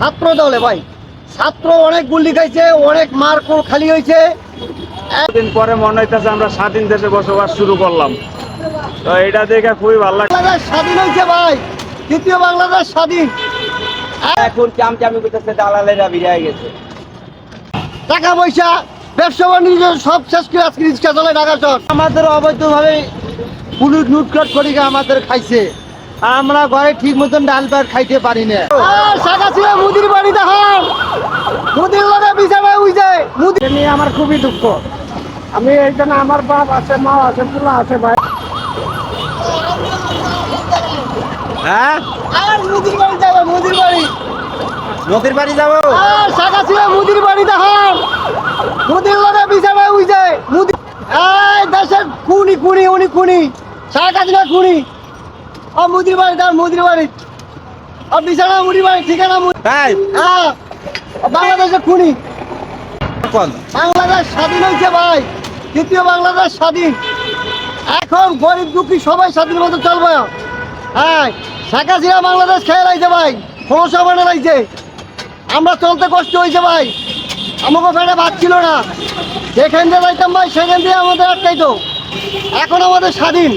ছাত্র দলে ভাই, ছাত্র অনেক গুলি খাইছে, অনেক মার খালি হয়েছে। দিন পরে মনে হইতেছে আমরা স্বাধীন দেশে বসবাস শুরু করলাম। তো এটা দেখে খুবই ভালো লাগে। বাংলাদেশ স্বাধীন হয়েছে ভাই, দ্বিতীয় বাংলাদেশ স্বাধীন। এখন চামচামি করতেছে, দালালেরা বিরিয়ে গেছে। টাকা পয়সা ব্যবসা বাণিজ্য সব শেষ করে আজকে রিক্সা চলে ঢাকা শহর। আমাদের অবৈধভাবে পুলিশ লুটপাট করে আমাদের খাইছে, আমরা ঘরে ঠিক মতন ডাল ভাত খাইতে পারি না। শাখা ছিল মুদির বাড়ি দেখান, মুদির লগে বিছানায় উইছে মুদির নিয়ে আমার খুবই দুঃখ। আমি এই জন্য, আমার বাপ আছে, মা আছে, পোলা আছে ভাই। হ্যাঁ, আর মুদির বাড়ি যাবে, মুদির বাড়ি, নদীর বাড়ি যাবো। শাখা ছিল মুদির বাড়ি দেখান, মুদির লগে বিছানায় উইছে মুদির। এই দেশের খুনি খুনি, উনি খুনি, শাখা ছিল খুনি। ও মুদির বাড়ি দাও, মুদির বাড়ি, ও বিছানা মুদির বাড়ি, ঠিকানা তাই হ্যাঁ। বাংলাদেশের খুনি। কোন বাংলাদেশ স্বাধীন হয়েছে ভাই, দ্বিতীয় বাংলাদেশ স্বাধীন। এখন গরিব দুঃখী সবাই স্বাধীন মতো চলবে। হ্যাঁ, শেখ হাসিনা বাংলাদেশ খেয়ে লাইছে ভাই, সমস্যা বানিয়ে লাইছে। আমরা চলতে কষ্ট হয়েছে ভাই, আমাকে ফেটে ভাত ছিল না, যেখান দিয়ে যাইতাম ভাই সেখান দিয়ে আমাদের আটকাইতো। এখন আমাদের স্বাধীন।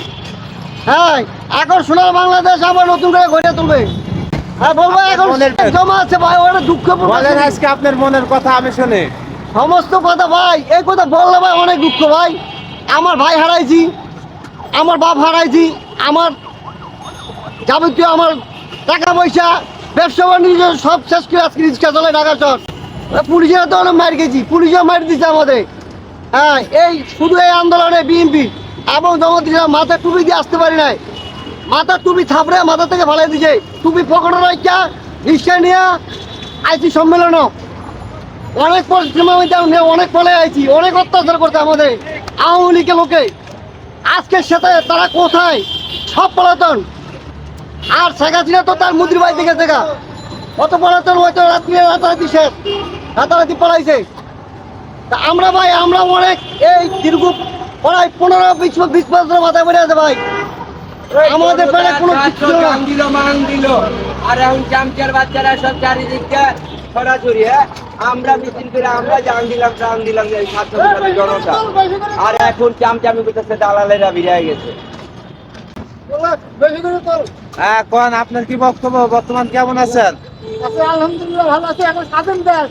হ্যাঁ, এখন সোনার বাংলাদেশ আবার নতুন করে গড়ে তুলবে। হ্যাঁ বলবো, এখন জমা আছে ভাই, ওটা দুঃখ বলেন আজকে আপনার মনের কথা আমি শুনি। সমস্ত কথা ভাই, এই কথা বললে ভাই অনেক দুঃখ ভাই। আমার ভাই হারাইছি, আমার বাপ হারাইছি, আমার যাবতীয় আমার টাকা পয়সা ব্যবসা বাণিজ্য সব শেষ করে আজকে রিক্সা চলে ঢাকা শহর। পুলিশের তো অনেক মার গেছি, পুলিশও মার দিচ্ছে আমাদের। হ্যাঁ, এই শুধু এই আন্দোলনে বিএনপি এবং জমা দিচ্ছে, মাথায় টুপি দিয়ে আসতে পারি নাই, মাথার টুপি থাপড়ে মাথা থেকে ফালাই দিছে, টুপি পকেটে রাখা রিক্সা নিয়ে আইছি সম্মেলনও। অনেক পরিশ্রম, অনেক ফলে আইছি, অনেক অত্যাচার করছে আমাদের আওয়ামী লীগের লোকে। আজকের সাথে তারা কোথায়, সব পলাতন। আর শেখ হাসিনা তো তার মুদির বাড়ি থেকে দেখা কত পলাতন, হয়তো রাতারাতি শেষ, রাতারাতি পলাইছে। তা আমরা ভাই, আমরা অনেক এই দীর্ঘ প্রায় 15-20 বছরের মাথায় পড়ে আছে ভাই। আমাদের পেটে কোনো কিছু ছিল না। দিল মান দিল, আর এখন চামচার বাচ্চারা সব চারিদিকে ছড়াছড়ি। আমরা মিছিল করে আমরা জান দিলাম এই ছাত্র জনতা। আর এখন চামচামি করতেছে, দালালেরা বিরিয়ে গেছে। হ্যাঁ, কোন আপনার কি বক্তব্য? বর্তমান কেমন আছেন? আলহামদুলিল্লাহ ভালো আছি, এখন স্বাধীন দেশ।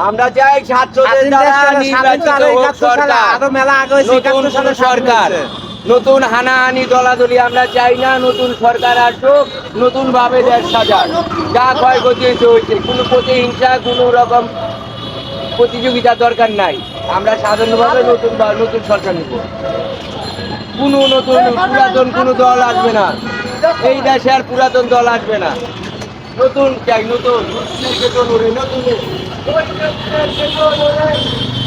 আমরা চাই ছাত্রদের দ্বারা নির্বাচিত হোক সরকার, নতুন সরকার, নতুন হানাহানি দলাদলি আমরা চাই না। নতুন সরকার আসুক, নতুন ভাবে দেশ সাজাক। যা ক্ষয়ক্ষতি হয়েছে, কোনো প্রতিহিংসা, কোনো রকম প্রতিযোগিতার দরকার নাই। আমরা সাধারণভাবে নতুন সরকার নিব। কোনো পুরাতন কোনো দল আসবে না এই দেশে, আর পুরাতন দল আসবে না। নতুন চাই, নতুন।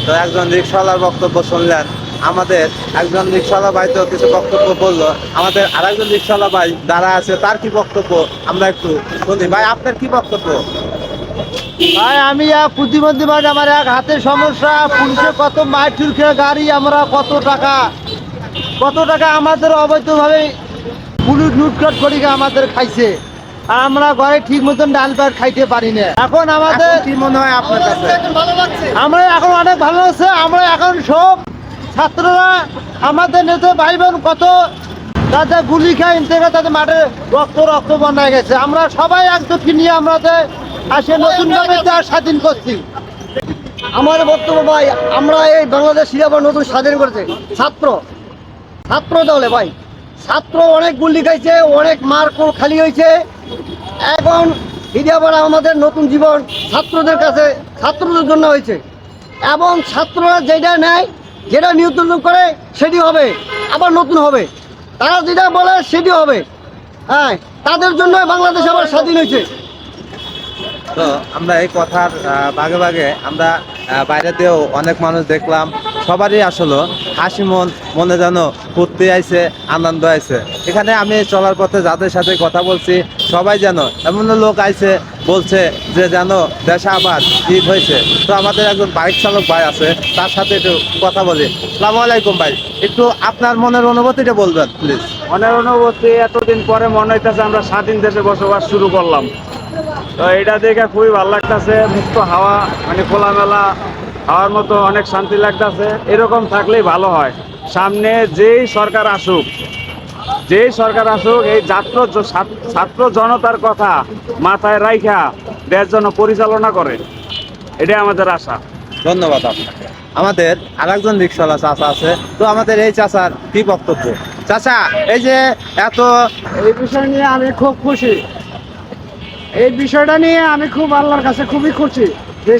তো একজন রিক্সাওয়ালার বক্তব্য শুনলেন, আমাদের একজন রিক্সাওয়ালা ভাই তো কিছু বক্তব্য বললো, আমাদের আরেকজন রিক্সাওয়ালা ভাই যারা আছে তার কি বক্তব্য আমরা একটু শুনি। ভাই আপনার কি বক্তব্য? ভাই আমি প্রতিবন্ধী মানে আমার এক হাতের সমস্যা, পুলিশে কত মারধর খেয়ে গাড়ি, আমরা কত টাকা আমাদের অবৈধভাবে পুলিশ লুটপাট করে আমাদের খাইছে, আমরা ঘরে ঠিক মতন ডাল ভাত খাইতে পারি না। এখন আমাদের কি মনে হয় আপনার কাছে? আমরা এখন অনেক ভালো আছে। আমরা এখন সব ছাত্ররা, আমাদের নেতা ভাই বোন কত তাদের গুলি খায় থেকে তাদের মাঠে রক্ত বন্যায় গেছে। আমরা সবাই একজোটকে নিয়ে আমাদের আসে নতুন ভাবে স্বাধীন করছি। আমার বক্তব্য ভাই, আমরা এই বাংলাদেশ আবার নতুন স্বাধীন করেছে ছাত্র দলে ভাই। ছাত্র অনেক গুলি খাইছে, অনেক মার খালি হয়েছে। এখন আবার আমাদের নতুন জীবন ছাত্রদের কাছে, ছাত্রদের জন্য হয়েছে। এবং ছাত্ররা যেটা নেয়, যেটা নিয়ন্ত্রণ করে সেটি হবে, আবার নতুন হবে। তারা যেটা বলে সেটি হবে। হ্যাঁ, তাদের জন্য বাংলাদেশ আবার স্বাধীন হয়েছে। তো আমরা এই কথার ভাগে ভাগে আমরা বাইরেতেও অনেক মানুষ দেখলাম, সবারই আসলে হাসি মনে যেন ফুর্তি আইছে, আনন্দ আইছে। এখানে আমি চলার পথে যাদের সাথে কথা বলছি সবাই যেন এমন লোক আইছে বলছে যে যেন দেশে আবার ঈদ হয়েছে। তো আমাদের একজন বাইক চালক ভাই আছে, তার সাথে একটু কথা বলি। আসসালামু আলাইকুম ভাই, একটু আপনার মনের অনুভূতিটা বলবেন প্লিজ। মনের অনুভূতি, এতদিন পরে মনে হইতেছে আমরা স্বাধীন দেশে বসবাস শুরু করলাম। তো তো এটা দেখে খুবই ভালো লাগতেছে, মুক্ত হাওয়া মানে খোলামেলা হাওয়ার মতো অনেক শান্তি লাগতেছে। এরকম থাকলেই ভালো হয়। সামনে যেই সরকার আসুক এই ছাত্র জনতার কথা মাথায় রাইখা দেশ যেন পরিচালনা করে, এটাই আমাদের আশা। ধন্যবাদ আপনাকে। আমাদের আরেকজন রিক্সাওয়ালা চাচা আছে, তো আমাদের এই চাচার কি বক্তব্য? চাচা, এই যে এত এই বিষয় নিয়ে আমি খুব খুশি। এই বিষয়টা নিয়ে আমি খুব আল্লাহর কাছে খুবই খুশি যে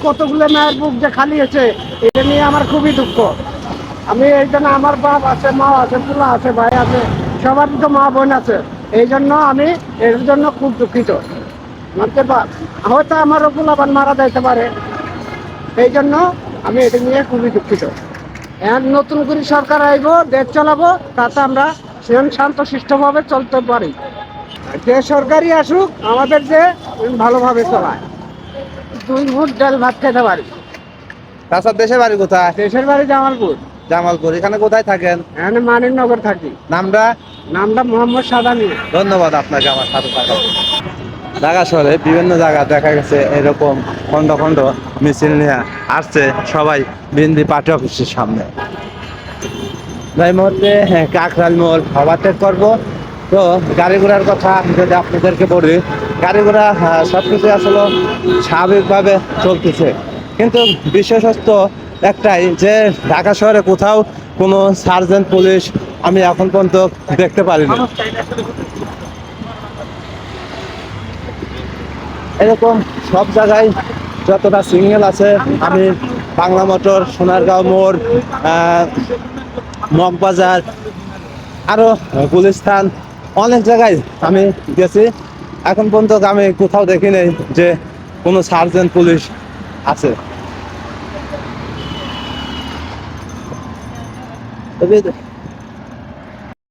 কতগুলো মায়ের বুক যে খালি হয়েছে, এটা নিয়ে আমার খুবই দুঃখ। আমি এই জন্য, আমার বাপ আছে, মা আছে, পোলা আছে, ভাই আছে, সবারই তো মা বোন আছে, এই জন্য আমি এর জন্য খুব দুঃখিত। হয়তো আমারও পোলাপান মারা যাইতে পারে, এই জন্য আমি এটা নিয়ে খুবই দুঃখিত। এখন নতুন করে সরকার আইব, দেশ চালাবো, তাতে আমরা শান্ত শিষ্টভাবে চলতে পারি। যে সরকারি আসুক, আমাদের যে ভালোভাবে চলায়, 2 মুঠ ডাল ভাত খেতে পারি। চাচার দেশের বাড়ি কোথায়? দেশের বাড়ি জামালপুর। জামালপুর। এখানে কোথায় থাকেন? এখানে মানিকনগর থাকি। নামটা? নামটা মোহাম্মদ সাদানি। ধন্যবাদ আপনাকে আমার সাথে থাকার জন্য। ঢাকা শহরে বিভিন্ন জায়গা দেখা গেছে এরকম খন্ড খন্ড মিছিল নিয়ে আসছে সবাই বিএনপি পার্টি অফিসের সামনে। এই মুহূর্তে কাকরাইল মোড় ওভারটেক করবো। তো গাড়ি ঘোড়ার কথা যদি আপনাদেরকে বলি, গাড়ি ঘোড়া সবকিছু আসলে স্বাভাবিকভাবে চলতেছে, কিন্তু বিশেষত একটাই যে ঢাকা শহরে কোথাও কোনো সার্জেন্ট পুলিশ আমি এখন পর্যন্ত দেখতে পারিনি। এরকম সব জায়গায় যতটা সিগন্যাল আছে, আমি বাংলা মোটর, সোনারগাঁও মোড়, মগবাজার, আরো গুলিস্তান, অনেক জায়গায় আমি গেছি, এখন পর্যন্ত আমি কোথাও দেখি নাই যে কোনো সার্জেন্ট পুলিশ আছে। তবে